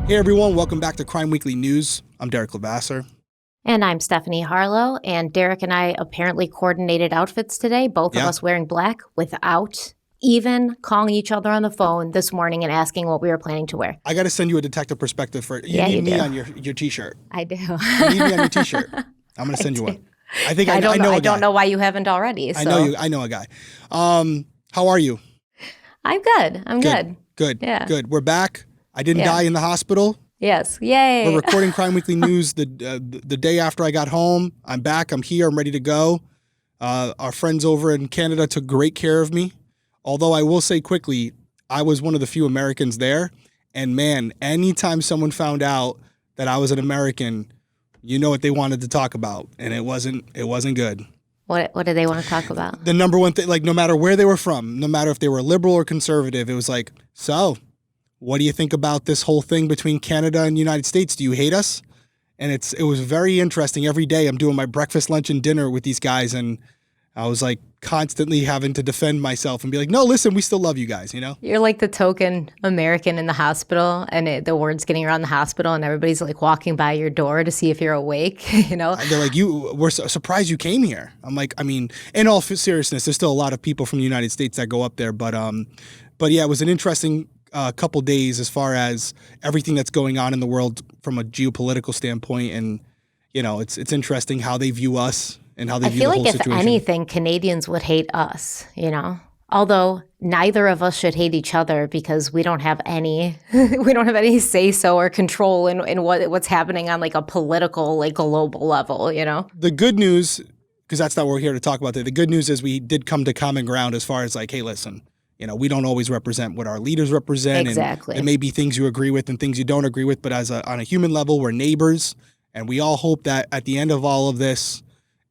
Hey everyone, welcome back to Crime Weekly News. I'm Derek Levasseur. And I'm Stephanie Harlow, and Derek and I apparently coordinated outfits today, both of us wearing black without even calling each other on the phone this morning and asking what we were planning to wear. I got to send you a detective perspective for it. You need me on your t-shirt. I do. You need me on your t-shirt. I'm going to send you one. I think I know a guy. I don't know why you haven't already. So. I know a guy. How are you? I'm good. I'm good. Good. Yeah. Good. We're back. I didn't die in the hospital. Yes. Yay. We're recording Crime Weekly News the day after I got home. I'm back. I'm here. I'm ready to go. Our friends over in Canada took great care of me. Although I will say quickly, I was one of the few Americans there. And man, anytime someone found out that I was an American, you know what they wanted to talk about. And it wasn't good. What did they want to talk about? The number one thing, like no matter where they were from, no matter if they were liberal or conservative, it was like, so what do you think about this whole thing between Canada and the United States? Do you hate us? And it was very interesting. Every day I'm doing my breakfast, lunch, and dinner with these guys. And I was like constantly having to defend myself and be like, no, listen, we still love you guys, you know? You're like the token American in the hospital, and the word's getting around the hospital, and everybody's like walking by your door to see if you're awake, you know? They're like, we're so surprised you came here. I'm like, I mean, in all seriousness, there's still a lot of people from the United States that go up there. But yeah, it was an interesting couple days as far as everything that's going on in the world from a geopolitical standpoint. And, you know, it's interesting how they view us and how they view the whole situation. I feel like if anything, Canadians would hate us, you know? Although neither of us should hate each other because we don't have any say-so or control in what's happening on like a political, like global level, you know? The good news, because that's not what we're here to talk about today, the good news is we did come to common ground as far as like, hey, listen, you know, we don't always represent what our leaders represent. Exactly. And there may be things you agree with and things you don't agree with, but on a human level, we're neighbors. And we all hope that at the end of all of this,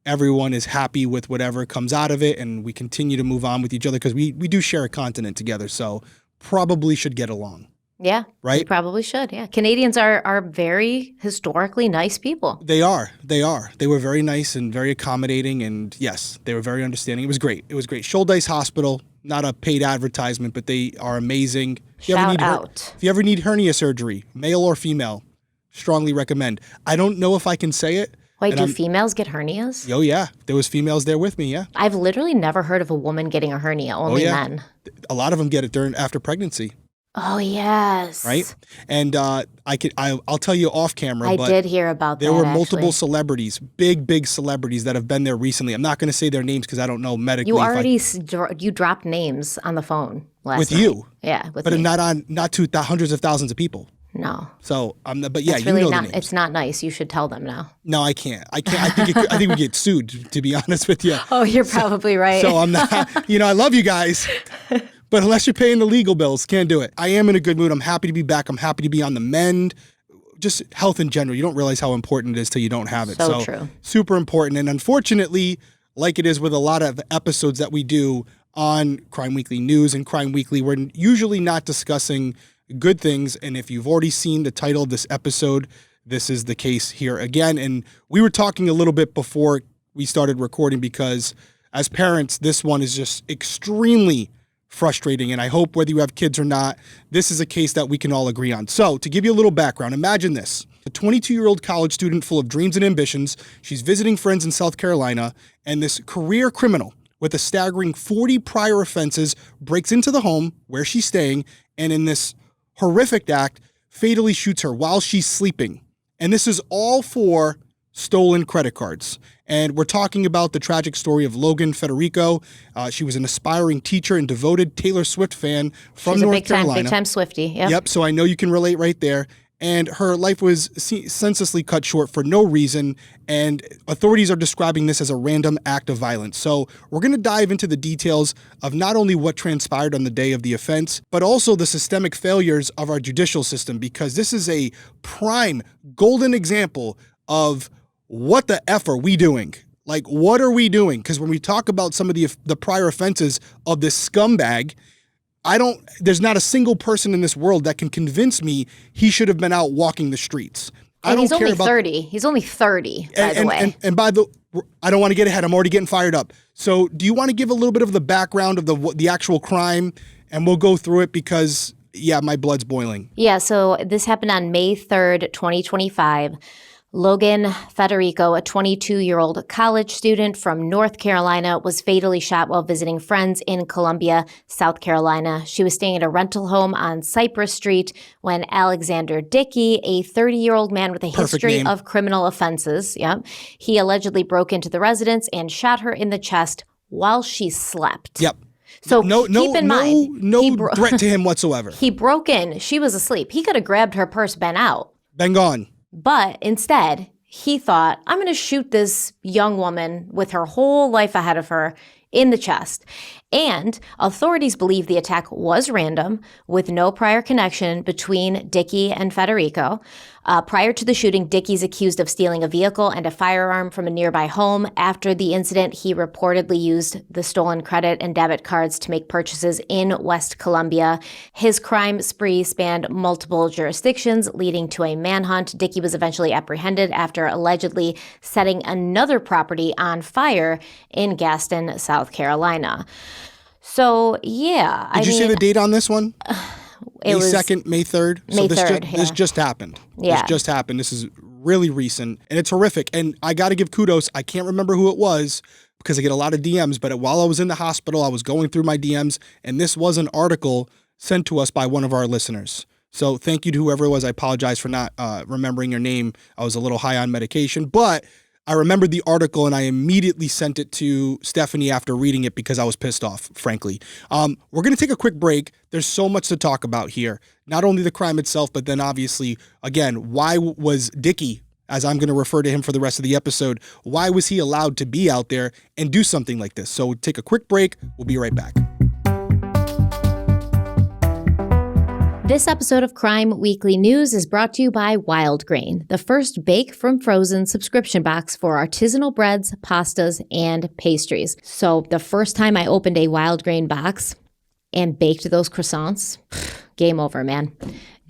everyone is happy with whatever comes out of it, and we continue to move on with each other because we do share a continent together, so probably should get along. Yeah, right? We probably should, yeah. Canadians are very historically nice people. They are. They were very nice and very accommodating, and yes, they were very understanding. It was great. Shouldice Hospital, not a paid advertisement, but they are amazing. Shout out. If you ever need hernia surgery, male or female, strongly recommend. I don't know if I can say it. Wait, do females get hernias? Oh, yeah. There was females there with me, yeah. I've literally never heard of a woman getting a hernia, only men. A lot of them get it after pregnancy. Oh, yes. Right? And I'll tell you off camera, I did hear about that, there were multiple celebrities, big celebrities that have been there recently. I'm not going to say their names because I don't know medically. You already you dropped names on the phone last night. You? Yeah, with but me. not to hundreds of thousands of people. No. So, but yeah, it's really you know not, the names. It's not nice. You should tell them now. No, I can't. I think we get sued, to be honest with you. Oh, you're probably right. So I'm not, I love you guys, but unless you're paying the legal bills, can't do it. I am in a good mood. I'm happy to be back. I'm happy to be on the mend. Just health in general. You don't realize how important it is till you don't have it. So true. Super important. And unfortunately, like it is with a lot of episodes that we do on Crime Weekly News and Crime Weekly, we're usually not discussing good things. And if you've already seen the title of this episode, this is the case here again. And we were talking a little bit before we started recording because as parents, this one is just extremely frustrating. And I hope whether you have kids or not, this is a case that we can all agree on. So to give you a little background, imagine this. A 22-year-old college student full of dreams and ambitions. She's visiting friends in South Carolina, and this career criminal with a staggering 40 prior offenses breaks into the home where she's staying, and in this horrific act, fatally shoots her while she's sleeping. And this is all for stolen credit cards. And we're talking about the tragic story of Logan Federico. She was an aspiring teacher and devoted Taylor Swift fan from North Carolina. Big time Swiftie. Yep. So I know you can relate right there. And her life was senselessly cut short for no reason, and authorities are describing this as a random act of violence. So we're going to dive into the details of not only what transpired on the day of the offense, but also the systemic failures of our judicial system, because this is a prime golden example of what the F are we doing? Like, what are we doing? Because when we talk about some of the prior offenses of this scumbag, there's not a single person in this world that can convince me he should have been out walking the streets. He's only 30. He's only 30, by the way. And I don't want to get ahead. I'm already getting fired up. So do you want to give a little bit of the background of the actual crime? And we'll go through it because Yeah, my blood's boiling. Yeah, so this happened on May 3rd, 2025. Logan Federico, a 22-year-old college student from North Carolina, was fatally shot while visiting friends in Columbia, South Carolina. She was staying at a rental home on Cypress Street when Alexander Dickey, a 30-year-old man with a history of criminal offenses, he allegedly broke into the residence and shot her in the chest while she slept. Yep. So keep in mind, no threat to him whatsoever. He broke in. She was asleep. He could have grabbed her purse, been out. Been gone. But instead, he thought, I'm going to shoot this young woman with her whole life ahead of her in the chest. And authorities believe the attack was random, with no prior connection between Dickey and Federico. Prior to the shooting, Dickey's accused of stealing a vehicle and a firearm from a nearby home. After the incident, he reportedly used the stolen credit and debit cards to make purchases in West Columbia. His crime spree spanned multiple jurisdictions, leading to a manhunt. Dickey was eventually apprehended after allegedly setting another property on fire in Gaston, South Carolina. So, yeah. Did you see the date on this one? It was May 2nd, May 3rd. May 3rd, This just happened. Yeah. This just happened. This is really recent, and it's horrific. And I got to give kudos. I can't remember who it was because I get a lot of DMs, but while I was in the hospital, I was going through my DMs, and this was an article sent to us by one of our listeners. So thank you to whoever it was. I apologize for not remembering your name. I was a little high on medication, but I remembered the article and I immediately sent it to Stephanie after reading it because I was pissed off, frankly. We're going to take a quick break. There's so much to talk about here. Not only the crime itself, but then obviously, again, why was Dickey, as I'm going to refer to him for the rest of the episode, why was he allowed to be out there and do something like this? So take a quick break. We'll be right back. This episode of Crime Weekly News is brought to you by Wild Grain, the first bake from frozen subscription box for artisanal breads, pastas, and pastries. So the first time I opened a Wild Grain box and baked those croissants, game over, man.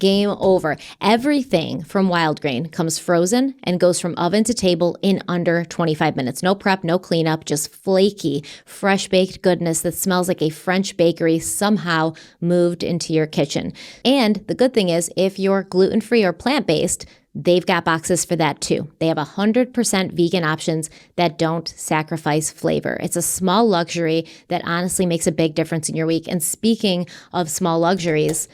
Game over. Everything from Wild Grain comes frozen and goes from oven to table in under 25 minutes. No prep, no cleanup, just flaky, fresh baked goodness that smells like a French bakery somehow moved into your kitchen. And the good thing is, if you're gluten-free or plant-based, they've got boxes for that too. They have 100% vegan options that don't sacrifice flavor. It's a small luxury that honestly makes a big difference in your week. And speaking of small luxuries,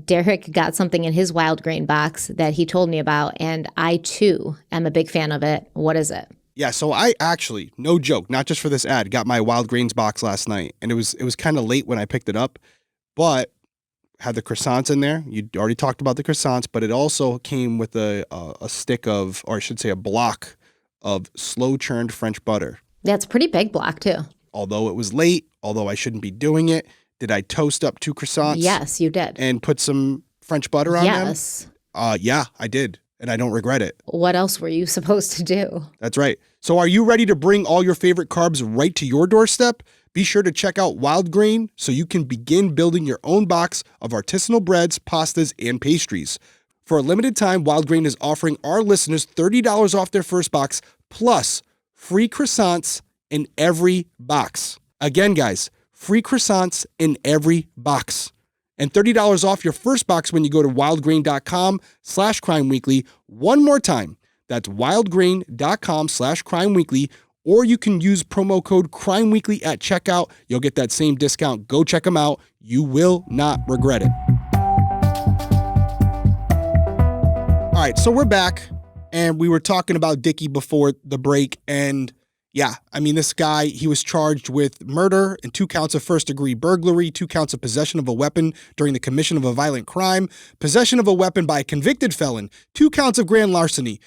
Derek got something in his Wild Grain box that he told me about, and I too am a big fan of it. What is it? Yeah, so I actually, no joke, not just for this ad, got my Wild Grains box last night, and it was kind of late when I picked it up, but had the croissants in there. You already talked about the croissants, but it also came with a stick of, or I should say a block of slow churned French butter. That's a pretty big block too. Although it was late, although I shouldn't be doing it, did I toast up 2 croissants? Yes, you did. And put some French butter on them? Yes. Yeah, I did. And I don't regret it. What else were you supposed to do? That's right. So are you ready to bring all your favorite carbs right to your doorstep? Be sure to check out Wild Grain so you can begin building your own box of artisanal breads, pastas, and pastries. For a limited time, Wild Grain is offering our listeners $30 off their first box, plus free croissants in every box. Again, guys, free croissants in every box. And $30 off your first box when you go to wildgrain.com/crimeweekly. One more time, that's wildgrain.com/crimeweekly, or you can use promo code crimeweekly at checkout. You'll get that same discount. Go check them out. You will not regret it. All right, so we're back, and we were talking about Dickey before the break, and yeah, I mean, this guy, he was charged with murder and 2 counts of first-degree burglary, 2 counts of possession of a weapon during the commission of a violent crime, possession of a weapon by a convicted felon, 2 counts of grand larceny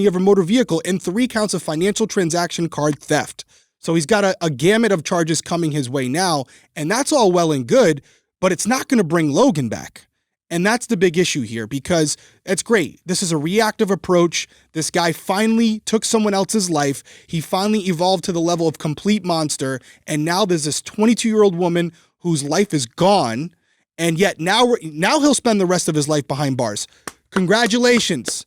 of a motor vehicle, and 3 counts of financial transaction card theft. So he's got a gamut of charges coming his way now, and that's all well and good, but it's not going to bring Logan back. And that's the big issue here, because it's great. This is a reactive approach. This guy finally took someone else's life. He finally evolved to the level of complete monster. And now there's this 22-year-old woman whose life is gone. And yet now he'll spend the rest of his life behind bars. Congratulations.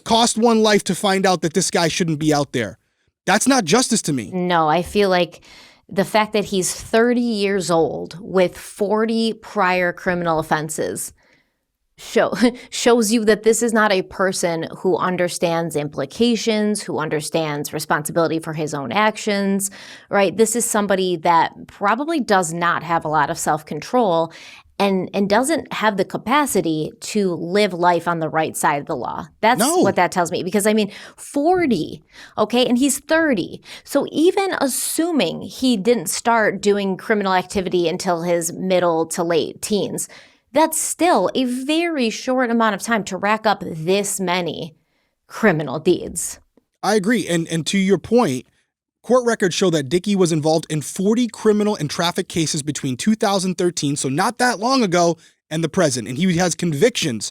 Cost one life to find out that this guy shouldn't be out there. That's not justice to me. No, I feel like the fact that he's 30 years old with 40 prior criminal offenses shows you that this is not a person who understands implications, who understands responsibility for his own actions, right? This is somebody that probably does not have a lot of self-control and doesn't have the capacity to live life on the right side of the law. That's what that tells me. Because 40, okay, and he's 30. So even assuming he didn't start doing criminal activity until his middle to late teens, that's still a very short amount of time to rack up this many criminal deeds. I agree. And to your point, court records show that Dickey was involved in 40 criminal and traffic cases between 2013, so not that long ago, and the present. And he has convictions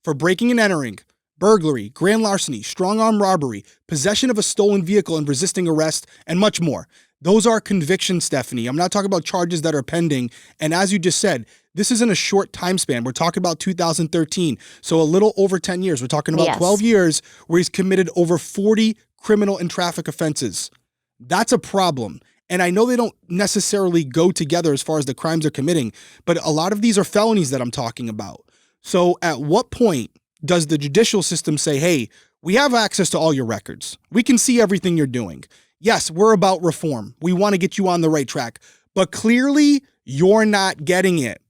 for breaking and entering, burglary, grand larceny, strong-arm robbery, possession of a stolen vehicle and resisting arrest, and much more. Those are convictions, Stephanie. I'm not talking about charges that are pending. And as you just said, this isn't a short time span. We're talking about 2013, so a little over 10 years. We're talking about 12 years where he's committed over 40 criminal and traffic offenses. That's a problem. And I know they don't necessarily go together as far as the crimes they're committing, but a lot of these are felonies that I'm talking about. So at what point does the judicial system say, hey, we have access to all your records. We can see everything you're doing. Yes, we're about reform. We want to get you on the right track, but clearly you're not getting it.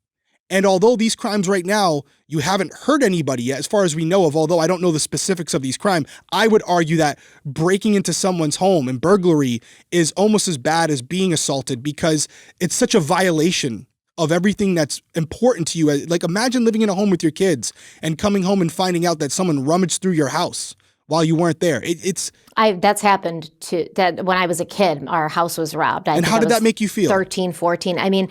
And although these crimes right now, you haven't hurt anybody yet, as far as we know of, although I don't know the specifics of these crimes, I would argue that breaking into someone's home and burglary is almost as bad as being assaulted because it's such a violation of everything that's important to you. Like imagine living in a home with your kids and coming home and finding out that someone rummaged through your house while you weren't there. That's happened when I was a kid. Our house was robbed. And how did that make you feel? 13, 14.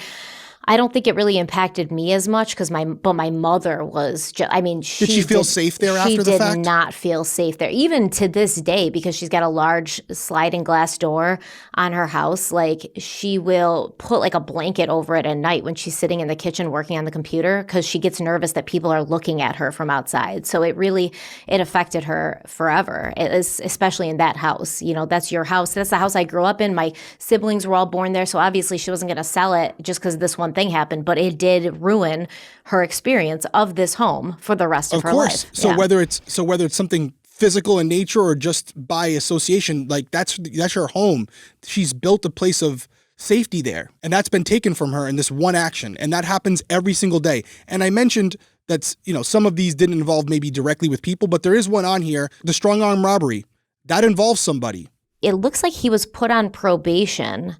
I don't think it really impacted me as much because my mother was just, did she feel safe there after the fact? She did not feel safe there, even to this day, because she's got a large sliding glass door on her house. Like she will put like a blanket over it at night when she's sitting in the kitchen working on the computer because she gets nervous that people are looking at her from outside. So it affected her forever, especially in that house. That's your house. That's the house I grew up in. My siblings were all born there. So obviously she wasn't going to sell it just because this one thing happened, but it did ruin her experience of this home for the rest of her life. So whether it's something physical in nature or just by association, like that's her home. She's built a place of safety there, and that's been taken from her in this one action, and that happens every single day. And I mentioned that some of these didn't involve maybe directly with people, but there is one on here, the strong arm robbery. That involves somebody. It looks like he was put on probation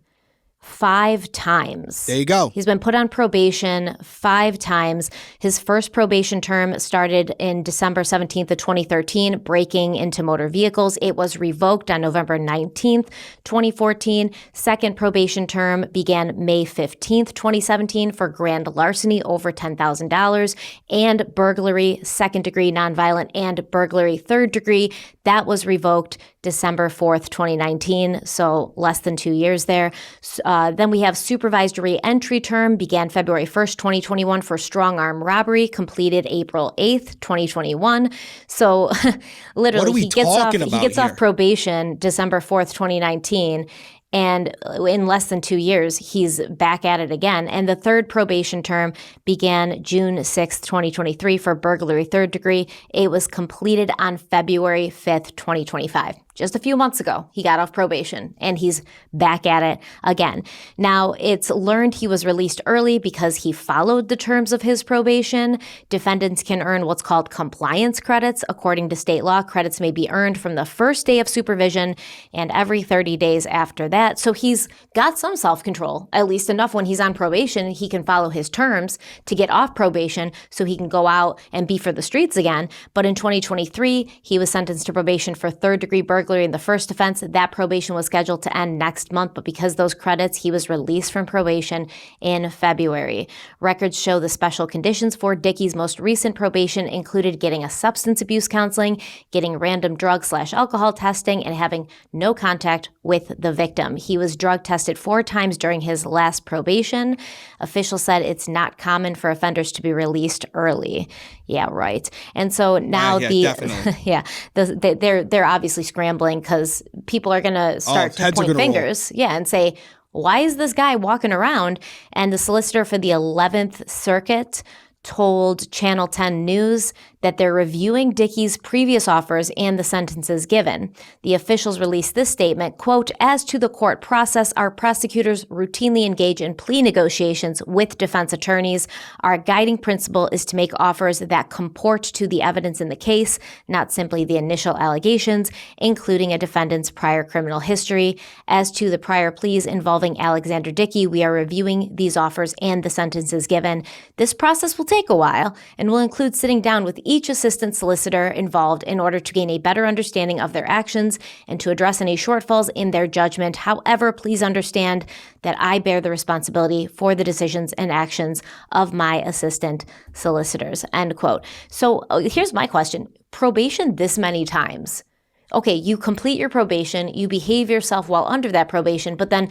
5 times. There you go. He's been put on probation 5 times. His first probation term started in December 17th of 2013, breaking into motor vehicles. It was revoked on November 19th, 2014. Second probation term began May 15th, 2017 for grand larceny over $10,000 and burglary, second degree nonviolent, and burglary, third degree. That was revoked December 4th, 2019, so less than 2 years there. Then we have supervised re-entry term, began February 1st, 2021 for strong arm robbery, completed April 8th, 2021. So literally he gets off probation December 4th, 2019. And in less than 2 years, he's back at it again. And the third probation term began June 6th, 2023 for burglary third degree. It was completed on February 5th, 2025. Just a few months ago, he got off probation and he's back at it again. Now, it's learned he was released early because he followed the terms of his probation. Defendants can earn what's called compliance credits. According to state law, credits may be earned from the first day of supervision and every 30 days after that. So he's got some self-control, at least enough when he's on probation. He can follow his terms to get off probation so he can go out and be for the streets again. But in 2023, he was sentenced to probation for third-degree burglary in the first offense. That probation was scheduled to end next month, but because those credits, he was released from probation in February. Records show the special conditions for Dickey's most recent probation included getting a substance abuse counseling, getting random drug/alcohol testing, and having no contact with the victim. system. He was drug tested 4 times during his last probation. Officials said it's not common for offenders to be released early. Yeah, right. And so now they're obviously scrambling because people are going to start to point fingers. Yeah, and say, why is this guy walking around? And the solicitor for the 11th Circuit told Channel 10 News that they're reviewing Dickey's previous offers and the sentences given. The officials released this statement, quote, "As to the court process, our prosecutors routinely engage in plea negotiations with defense attorneys. Our guiding principle is to make offers that comport to the evidence in the case, not simply the initial allegations, including a defendant's prior criminal history. As to the prior pleas involving Alexander Dickey, we are reviewing these offers and the sentences given. This process will take a while and will include sitting down with each assistant solicitor involved in order to gain a better understanding of their actions and to address any shortfalls in their judgment. However, please understand that I bear the responsibility for the decisions and actions of my assistant solicitors," end quote. So here's my question. Probation this many times. Okay, you complete your probation, you behave yourself while under that probation, but then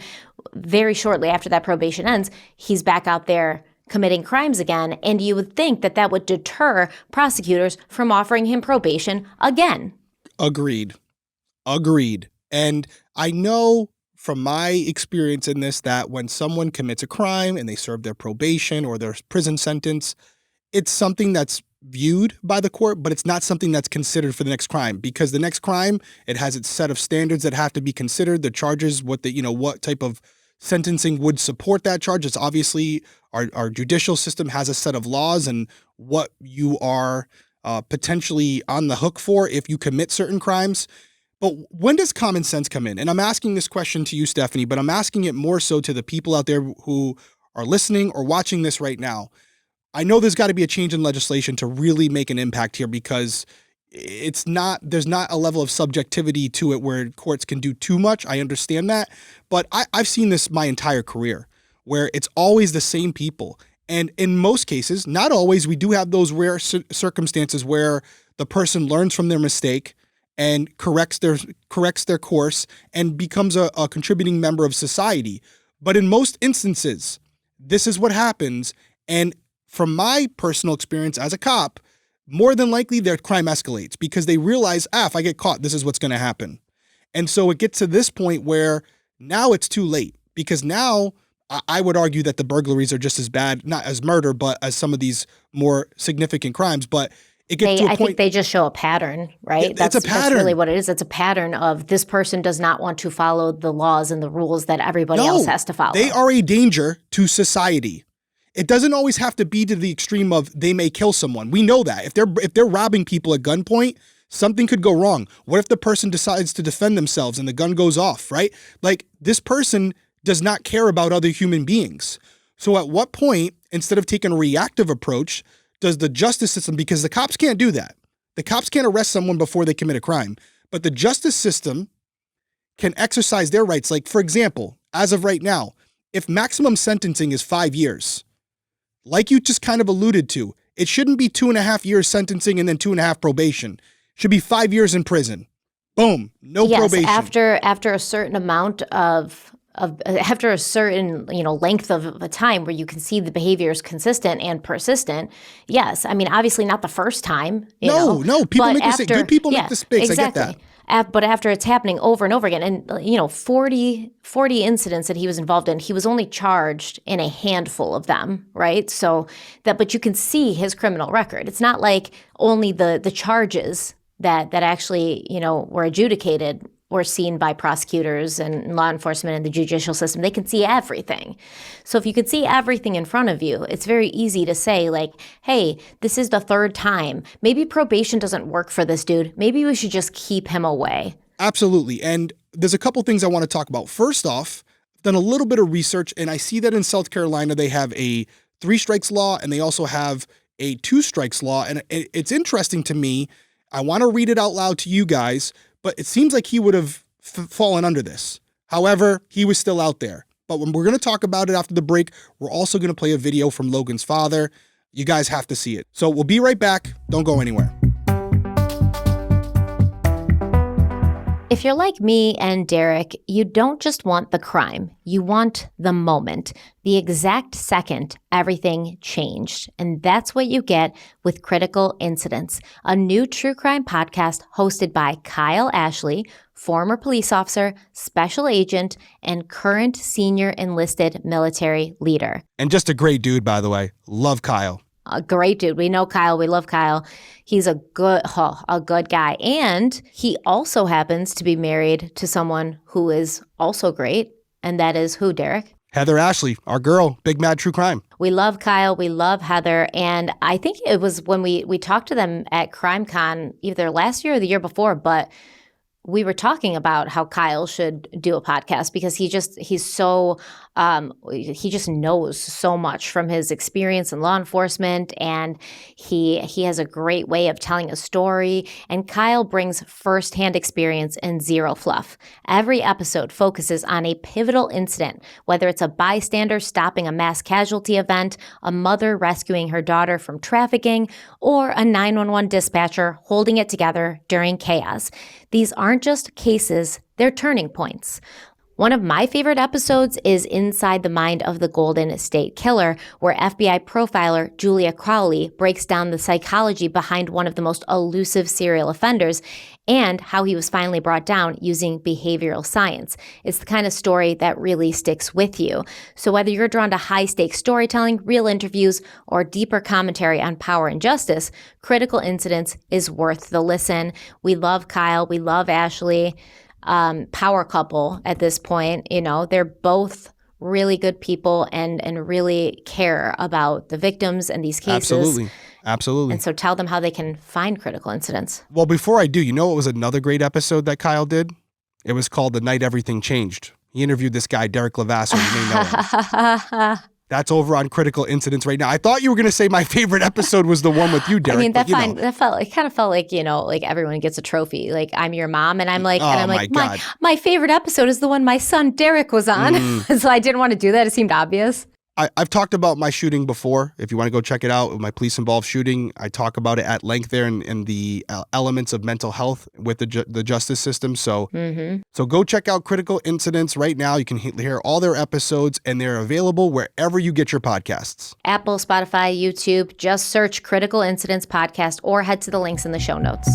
very shortly after that probation ends, he's back out there committing crimes again, and you would think that that would deter prosecutors from offering him probation again. Agreed. And I know from my experience in this that when someone commits a crime and they serve their probation or their prison sentence, it's something that's viewed by the court, but it's not something that's considered for the next crime, because the next crime, it has its set of standards that have to be considered, the charges, what type of sentencing would support that charge. It's obviously our judicial system has a set of laws and what you are potentially on the hook for if you commit certain crimes. But when does common sense come in? And I'm asking this question to you, Stephanie, but I'm asking it more so to the people out there who are listening or watching this right now. I know there's got to be a change in legislation to really make an impact here, because there's not a level of subjectivity to it where courts can do too much. I understand that. But I've seen this my entire career where it's always the same people. And in most cases, not always, we do have those rare circumstances where the person learns from their mistake and corrects their course and becomes a contributing member of society. But in most instances, this is what happens. And from my personal experience as a cop, more than likely their crime escalates because they realize, if I get caught, this is what's going to happen. And so it gets to this point where now it's too late, because now I would argue that the burglaries are just as bad, not as murder, but as some of these more significant crimes. But it gets to a point. I think they just show a pattern, right? It's a pattern. That's really what it is. It's a pattern of this person does not want to follow the laws and the rules that everybody else has to follow. They are a danger to society. It doesn't always have to be to the extreme of they may kill someone. We know that. If they're robbing people at gunpoint, something could go wrong. What if the person decides to defend themselves and the gun goes off, right? Like, this person does not care about other human beings. So at what point, instead of taking a reactive approach, does the justice system, because the cops can't do that. The cops can't arrest someone before they commit a crime, but the justice system can exercise their rights. Like, for example, as of right now, if maximum sentencing is 5 years, like you just kind of alluded to, it shouldn't be 2.5 years sentencing and then 2.5 probation. It should be 5 years in prison. Boom. No probation. After a certain amount after a certain length of a time where you can see the behavior is consistent and persistent. Yes, I mean, obviously not the first time. No, people make mistakes. Good people make mistakes. Exactly. I get that. But after it's happening over and over again, and 40 incidents that he was involved in, he was only charged in a handful of them, right? But you can see his criminal record. It's not like only the charges that actually were adjudicated were seen by prosecutors and law enforcement and the judicial system. They can see everything. So if you can see everything in front of you, it's very easy to say, like, hey, this is the 3rd time. Maybe probation doesn't work for this dude. Maybe we should just keep him away. Absolutely. And there's a couple things I want to talk about. First off, I've done a little bit of research, and I see that in South Carolina, they have a 3 strikes law, and they also have a 2 strikes law. And it's interesting to me. I want to read it out loud to you guys, but it seems like he would have fallen under this. However, he was still out there. But when we're going to talk about it after the break, we're also going to play a video from Logan's father. You guys have to see it. So we'll be right back. Don't go anywhere. If you're like me and Derek, you don't just want the crime, you want the moment, the exact second everything changed. And that's what you get with Critical Incidents, a new true crime podcast hosted by Kyle Ashley, former police officer, special agent, and current senior enlisted military leader. And just a great dude, by the way. Love Kyle. A great dude. We know Kyle. We love Kyle. He's a good guy. And he also happens to be married to someone who is also great. And that is who, Derek? Heather Ashley, our girl, Big Mad True Crime. We love Kyle. We love Heather. And I think it was when we talked to them at CrimeCon either last year or the year before, but we were talking about how Kyle should do a podcast because he just knows so much from his experience in law enforcement, and he has a great way of telling a story. And Kyle brings firsthand experience and zero fluff. Every episode focuses on a pivotal incident, whether it's a bystander stopping a mass casualty event, a mother rescuing her daughter from trafficking, or a 911 dispatcher holding it together during chaos. These aren't just cases, they're turning points. One of my favorite episodes is Inside the Mind of the Golden State Killer, where FBI profiler Julia Crowley breaks down the psychology behind one of the most elusive serial offenders and how he was finally brought down using behavioral science. It's the kind of story that really sticks with you. So whether you're drawn to high-stakes storytelling, real interviews, or deeper commentary on power and justice, Critical Incidents is worth the listen. We love Kyle. We love Ashley. Power couple at this point. You know, they're both really good people and really care about the victims and these cases. Absolutely. And so tell them how they can find Critical Incidents. Well, before I do, you know what was another great episode that Kyle did? It was called The Night Everything Changed. He interviewed this guy, Derek Levasseur. You may know him. That's over on Critical Incidents right now. I thought you were going to say my favorite episode was the one with you, Derek. I mean, that kind of felt like, you know, like everyone gets a trophy. Like I'm your mom, and I'm like, my favorite episode is the one my son Derek was on. So I didn't want to do that. It seemed obvious. I've talked about my shooting before. If you want to go check it out, my police-involved shooting, I talk about it at length there in the elements of mental health with the justice system. So, so go check out Critical Incidents right now. You can hear all their episodes, and they're available wherever you get your podcasts. Apple, Spotify, YouTube. Just search Critical Incidents Podcast or head to the links in the show notes.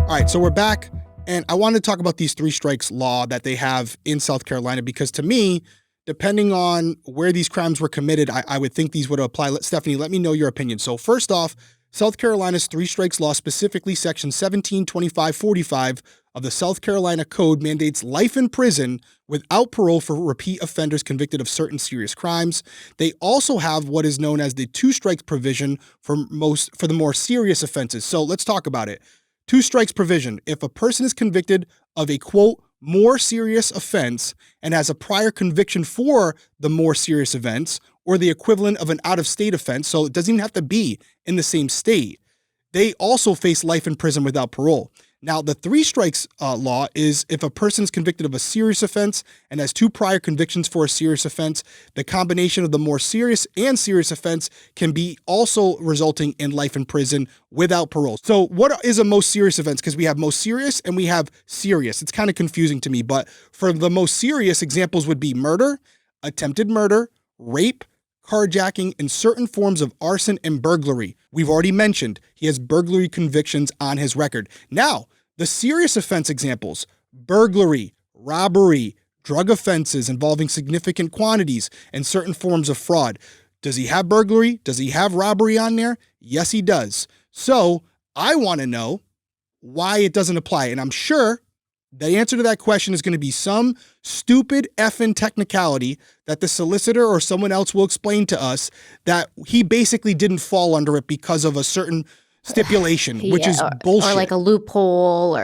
All right, so we're back. And I want to talk about these 3 strikes law that they have in South Carolina, because to me, depending on where these crimes were committed, I would think these would apply. Stephanie, let me know your opinion. So first off, South Carolina's 3 strikes law, specifically section 172545 of the South Carolina Code, mandates life in prison without parole for repeat offenders convicted of certain serious crimes. They also have what is known as the 2 strikes provision for the more serious offenses. So let's talk about it. 2 strikes provision. If a person is convicted of a, quote, more serious offense and has a prior conviction for the more serious offense or the equivalent of an out-of-state offense, so it doesn't even have to be in the same state, they also face life in prison without parole. Now, the 3 strikes law is if a person is convicted of a serious offense and has 2 prior convictions for a serious offense, the combination of the more serious and serious offense can be also resulting in life in prison without parole. So what is a most serious offense? Because we have most serious and we have serious. It's kind of confusing to me, but for the most serious, examples would be murder, attempted murder, rape, carjacking, and certain forms of arson and burglary. We've already mentioned he has burglary convictions on his record. Now, the serious offense examples: burglary, robbery, drug offenses involving significant quantities, and certain forms of fraud. Does he have burglary? Does he have robbery on there? Yes, he does. So I want to know why it doesn't apply. And I'm sure the answer to that question is going to be some stupid effing technicality that the solicitor or someone else will explain to us that he basically didn't fall under it because of a certain stipulation, which is bullshit. Or like a loophole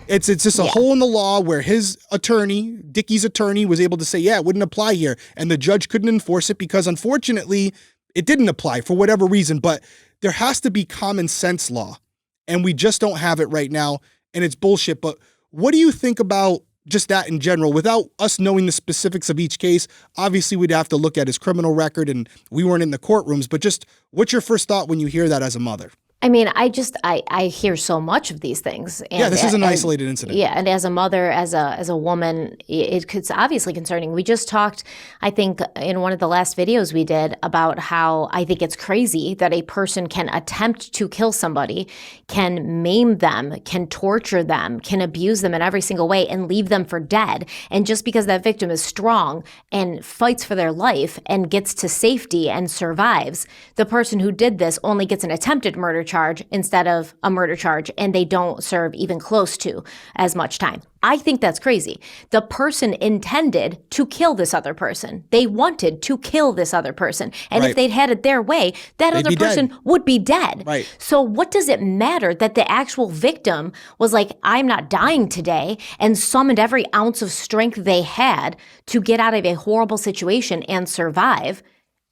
It's just a hole in the law where his attorney, Dickie's attorney, was able to say, yeah, it wouldn't apply here. And the judge couldn't enforce it because unfortunately it didn't apply for whatever reason. But there has to be common sense law. And we just don't have it right now. And it's bullshit. But what do you think about just that in general, without us knowing the specifics of each case? Obviously, we'd have to look at his criminal record, and we weren't in the courtrooms, but just what's your first thought when you hear that as a mother? I mean, I hear so much of these things. And, Yeah, this is an isolated incident. Yeah, and as a mother, as a woman, it's obviously concerning. We just talked, I think, in one of the last videos we did about how I think it's crazy that a person can attempt to kill somebody, can maim them, can torture them, can abuse them in every single way and leave them for dead. And just because that victim is strong and fights for their life and gets to safety and survives, the person who did this only gets an attempted murder charge instead of a murder charge, and they don't serve even close to as much time. I think that's crazy. The person intended to kill this other person. They wanted to kill this other person. And Right. if they'd had it their way, that They'd other be person dead. would be dead. Right. So what does it matter that the actual victim was like, I'm not dying today, and summoned every ounce of strength they had to get out of a horrible situation and survive?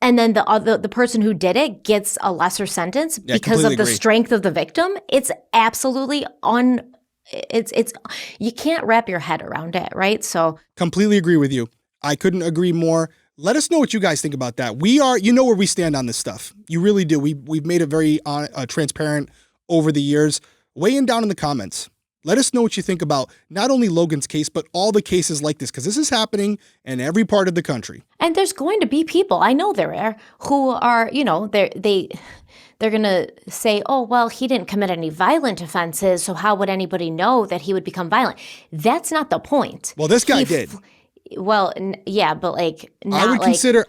And then the person who did it gets a lesser sentence Yeah, because of completely the agree. strength of the victim. It's absolutely it's you can't wrap your head around it, right? So Completely agree with you. I couldn't agree more. Let us know what you guys think about that. You know where we stand on this stuff. You really do. We've made it very transparent over the years. Weigh in down in the comments. Let us know what you think about not only Logan's case, but all the cases like this, because this is happening in every part of the country. and there's going to be people, I know there are, who are, they're going to say, oh, well, he didn't commit any violent offenses, so how would anybody know that he would become violent? That's not the point. Well, this guy He did. Well, yeah, but not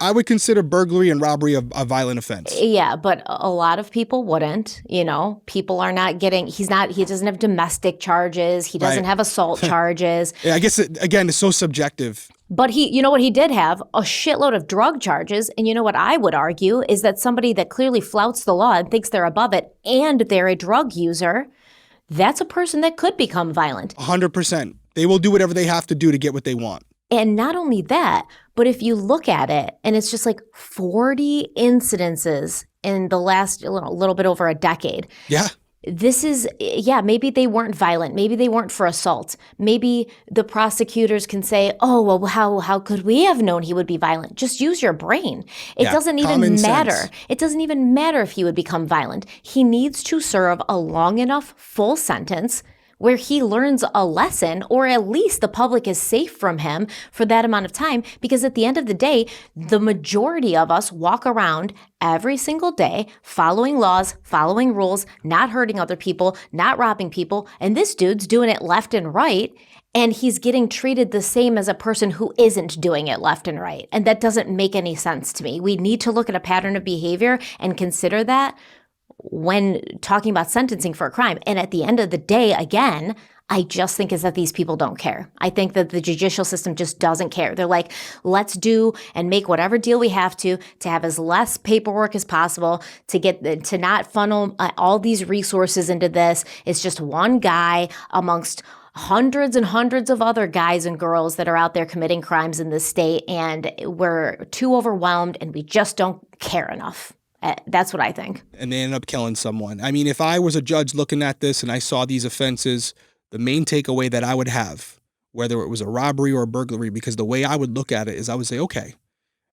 I would consider burglary and robbery a violent offense. Yeah, but a lot of people wouldn't, people are not getting, he doesn't have domestic charges. He doesn't Right. have assault charges. Yeah, I guess again, it's so subjective. But you know what he did have? A shitload of drug charges. And you know what I would argue is that somebody that clearly flouts the law and thinks they're above it and they're a drug user, that's a person that could become violent. 100%. They will do whatever they have to do to get what they want. And not only that, but if you look at it, and it's just like 40 incidences in the last little bit over a decade. Yeah. This is, maybe they weren't violent. Maybe they weren't for assault. Maybe the prosecutors can say, oh, well, how could we have known he would be violent? Just use your brain. It Yeah, doesn't even common matter. sense. It doesn't even matter if he would become violent. He needs to serve a long enough full sentence where he learns a lesson, or at least the public is safe from him for that amount of time. Because at the end of the day, the majority of us walk around every single day following laws, following rules, not hurting other people, not robbing people. And this dude's doing it left and right. And he's getting treated the same as a person who isn't doing it left and right. And that doesn't make any sense to me. We need to look at a pattern of behavior and consider that when talking about sentencing for a crime. And at the end of the day, again, I just think is that these people don't care. I think that the judicial system just doesn't care. They're like, let's do and make whatever deal we have to have as less paperwork as possible, to not funnel all these resources into this. It's just one guy amongst hundreds and hundreds of other guys and girls that are out there committing crimes in this state. And we're too overwhelmed and we just don't care enough. That's what I think. And they end up killing someone. I mean, if I was a judge looking at this and I saw these offenses, the main takeaway that I would have, whether it was a robbery or a burglary, because the way I would look at it is I would say, okay,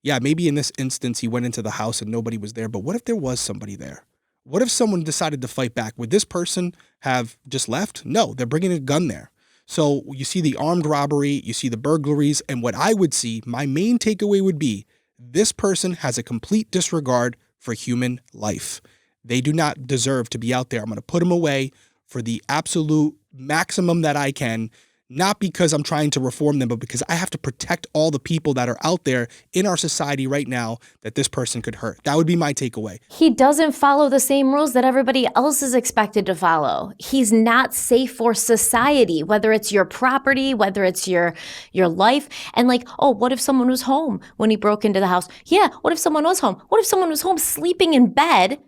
yeah, maybe in this instance he went into the house and nobody was there, but what if there was somebody there? What if someone decided to fight back? Would this person have just left? No, they're bringing a gun there. So you see the armed robbery, you see the burglaries, and what I would see, my main takeaway would be, this person has a complete disregard for human life. They do not deserve to be out there. I'm going to put them away for the absolute maximum that I can, not because I'm trying to reform them, but because I have to protect all the people that are out there in our society right now that this person could hurt. That would be my takeaway. He doesn't follow the same rules that everybody else is expected to follow. He's not safe for society, whether it's your property, whether it's your life. And what if someone was home when he broke into the house? Yeah, what if someone was home? What if someone was home sleeping in bed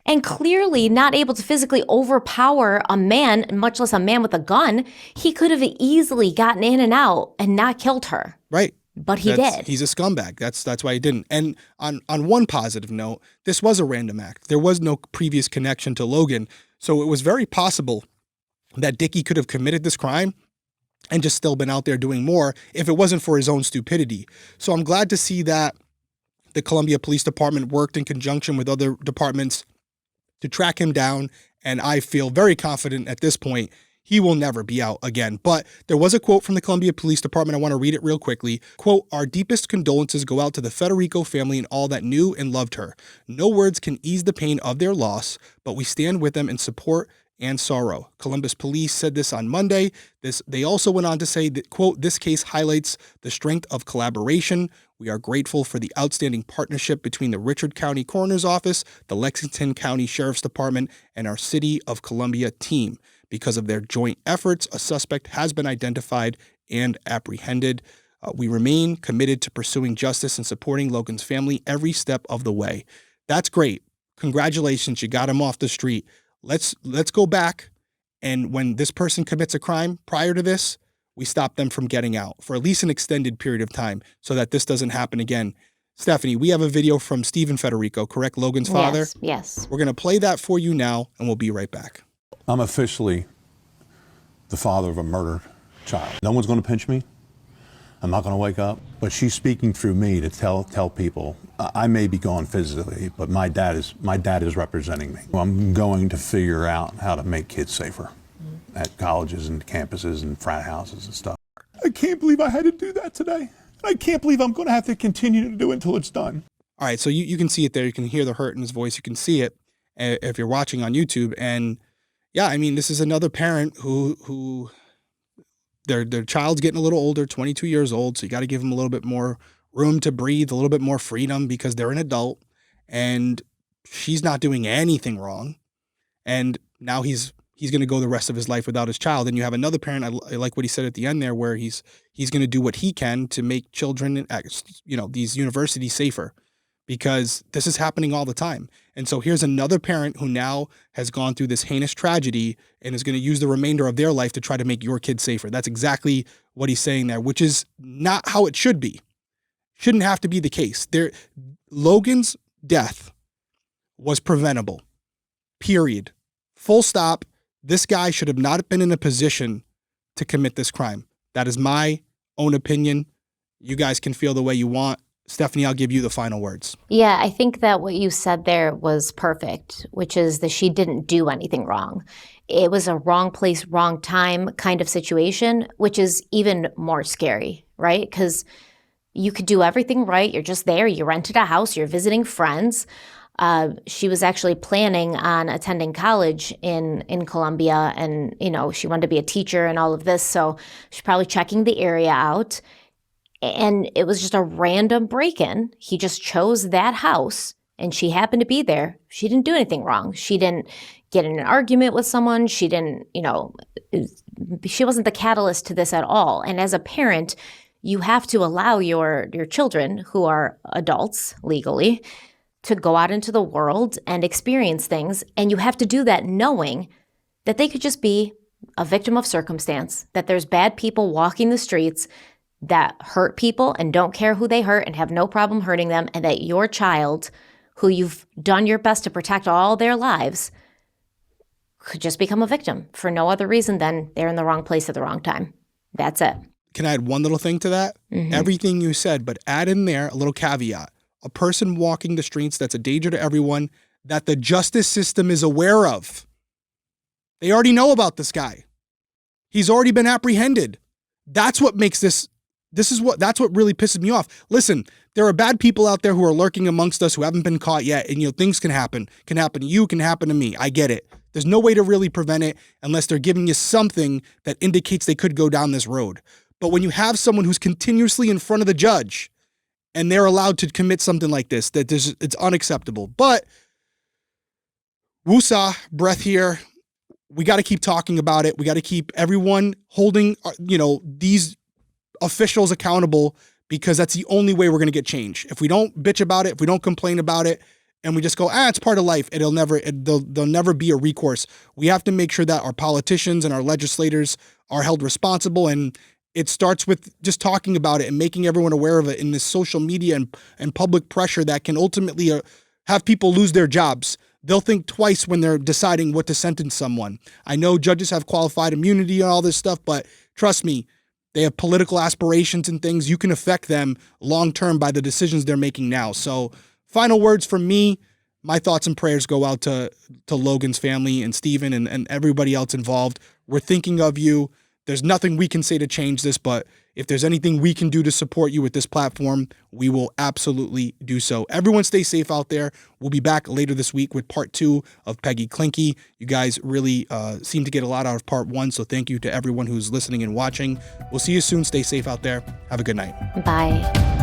and clearly not able to physically overpower a man, much less a man with a gun? He could have easily gotten in and out and not killed her. Right. But he did. He's a scumbag. That's why he didn't. And on one positive note, this was a random act. There was no previous connection to Logan. So it was very possible that Dickie could have committed this crime and just still been out there doing more if it wasn't for his own stupidity. So I'm glad to see that the Columbia Police Department worked in conjunction with other departments to track him down. And I feel very confident at this point he will never be out again. But there was a quote from the Columbia Police Department. I want to read it real quickly. Quote, "Our deepest condolences go out to the Federico family and all that knew and loved her. No words can ease the pain of their loss, but we stand with them in support and sorrow." Columbus Police said this on Monday. They also went on to say that, quote, "This case highlights the strength of collaboration. We are grateful for the outstanding partnership between the Richard County Coroner's Office, the Lexington County Sheriff's Department, and our City of Columbia team. Because of their joint efforts, a suspect has been identified and apprehended. We remain committed to pursuing justice and supporting Logan's family every step of the way." That's great. Congratulations, you got him off the street. Let's go back, and when this person commits a crime prior to this, we stop them from getting out for at least an extended period of time so that this doesn't happen again. Stephanie, we have a video from Stephen Federico, correct? Logan's father? Yes. We're going to play that for you now, and we'll be right back. I'm officially the father of a murdered child. No one's going to pinch me. I'm not going to wake up. But she's speaking through me to tell people I may be gone physically, but my dad is representing me. I'm going to figure out how to make kids safer at colleges and campuses and frat houses and stuff. I can't believe I had to do that today. I can't believe I'm going to have to continue to do it until it's done. All right, so you can see it there. You can hear the hurt in his voice. You can see it if you're watching on YouTube. And yeah, I mean, this is another parent who their child's getting a little older, 22 years old. So you got to give them a little bit more room to breathe, a little bit more freedom because they're an adult and she's not doing anything wrong. And now he's going to go the rest of his life without his child. And you have another parent, I like what he said at the end there, where he's going to do what he can to make children, these universities safer, because this is happening all the time. And so here's another parent who now has gone through this heinous tragedy and is going to use the remainder of their life to try to make your kids safer. That's exactly what he's saying there, which is not how it should be. Shouldn't have to be the case. Logan's death was preventable. Period. Full stop. This guy should have not been in a position to commit this crime. That is my own opinion. You guys can feel the way you want. Stephanie, I'll give you the final words. Yeah, I think that what you said there was perfect, which is that she didn't do anything wrong. It was a wrong place, wrong time kind of situation, which is even more scary, right? Because you could do everything right. You're just there. You rented a house. You're visiting friends. She was actually planning on attending college in Columbia, and she wanted to be a teacher and all of this. So she's probably checking the area out. And it was just a random break-in. He just chose that house, and she happened to be there. She didn't do anything wrong. She didn't get in an argument with someone. She didn't, she wasn't the catalyst to this at all. And as a parent, you have to allow your children, who are adults legally, to go out into the world and experience things. And you have to do that knowing that they could just be a victim of circumstance, that there's bad people walking the streets that hurt people and don't care who they hurt and have no problem hurting them, and that your child, who you've done your best to protect all their lives, could just become a victim for no other reason than they're in the wrong place at the wrong time. That's it. Can I add one little thing to that? Mm-hmm. Everything you said, but add in there a little caveat. A person walking the streets that's a danger to everyone that the justice system is aware of. They already know about this guy. He's already been apprehended. That's what makes that's what really pisses me off. Listen, there are bad people out there who are lurking amongst us who haven't been caught yet. And, things can happen to you, can happen to me. I get it. There's no way to really prevent it unless they're giving you something that indicates they could go down this road. But when you have someone who's continuously in front of the judge and they're allowed to commit something like this, it's unacceptable. But woosah, breath here. We got to keep talking about it. We got to keep everyone holding, these officials accountable, because that's the only way we're going to get change. If we don't bitch about it, if we don't complain about it, and we just go, it's part of life, there'll never be a recourse. We have to make sure that our politicians and our legislators are held responsible, and it starts with just talking about it and making everyone aware of it in this social media and public pressure that can ultimately have people lose their jobs. They'll think twice when they're deciding what to sentence someone. I know judges have qualified immunity and all this stuff, but trust me, they have political aspirations and things. You can affect them long-term by the decisions they're making now. So final words from me, my thoughts and prayers go out to Logan's family and Steven and everybody else involved. We're thinking of you. There's nothing we can say to change this, but if there's anything we can do to support you with this platform, we will absolutely do so. Everyone stay safe out there. We'll be back later this week with part 2 of Peggy Klinke. You guys really seem to get a lot out of part 1, so thank you to everyone who's listening and watching. We'll see you soon. Stay safe out there. Have a good night. Bye.